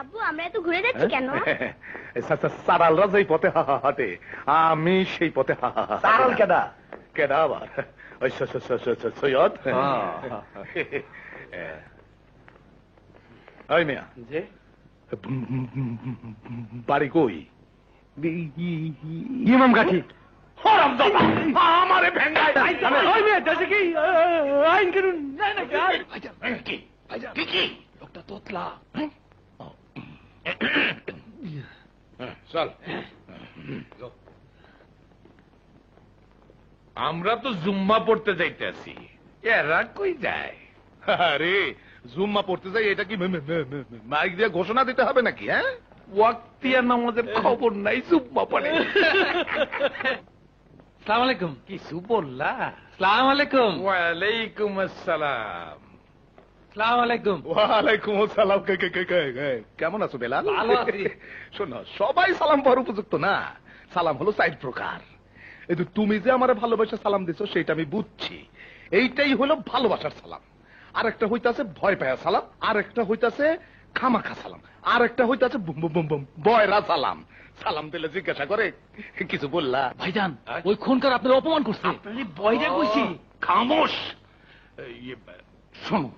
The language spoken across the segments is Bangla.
আব্বু আমরা এত ঘুরে যাচ্ছি কেন? সারালরা যেই পথে হাঁটে আমি সেই পথে সারাল কেডা? কেডা আবার ওই সৈয়দ। ওই মিয়া যে বাড়ি কই? ইমাম কাঠি। আমারে ভেঙ্গায় লোকটা তোতলা। চল, আমরা তো জুম্মা পড়তে যাইতেছি, এরা কই যায়? আরে জুম্মা পড়তে যাই, এটা কি মাইক দিয়ে ঘোষণা দিতে হবে নাকি? হ্যাঁ, ওয়াক্তিয়া নামাজের খবর নাই, জুম্মা পড়ে। সালাম আলাইকুম। কিছু বললা? সালাম আলাইকুম। ওয়ালাইকুম আসসালাম। সালাম আলাইকুম। ওয়ালাইকুম আসসালাম। কেমন আছো বেলাল? ভালো আছি। শোনো, সবাই সালাম পাওয়ার উপযুক্ত না। সালাম হলো 4 প্রকার। এই তো তুমি যে আমার ভালোবাসা সালাম দিছো সেটা আমি বুঝছি, এইটাই হলো ভালোবাসার সালাম। আর একটা হইতাছে ভয় পায়া সালাম, আর একটা হইতাছে খামাখা সালাম, আর একটা হইতাছে বয়রা সালাম। সালাম দিলে জিজ্ঞাসা করে কিছু বললা? ভাইজান ওই খুনকার আপনার অপমান করছে। আপনারই বয়রা কইছি। খামোশ। শোনো,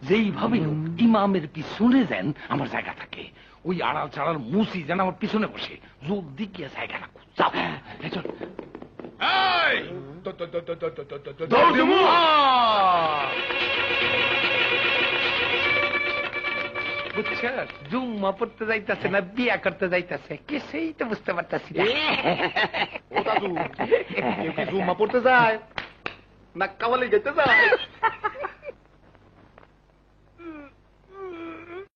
যেইভাবে ইমামের পিছনে যেন আমার জায়গা থাকে, ওই আড়াল চাড়াল মুসি যেন আমার পিছনে বসে, জলদি গিয়ে জায়গা রাখো। যাও। চল। বুঝছো, জুম্মা পড়তে যাইতেছে না বিয়া করতে যাইতেছে, কিছুই তো বুঝতে পারতেছি না। ও দাদু, কেউ কি জুম্মা পড়তে যায় না কাওয়ালি যেতে যায়?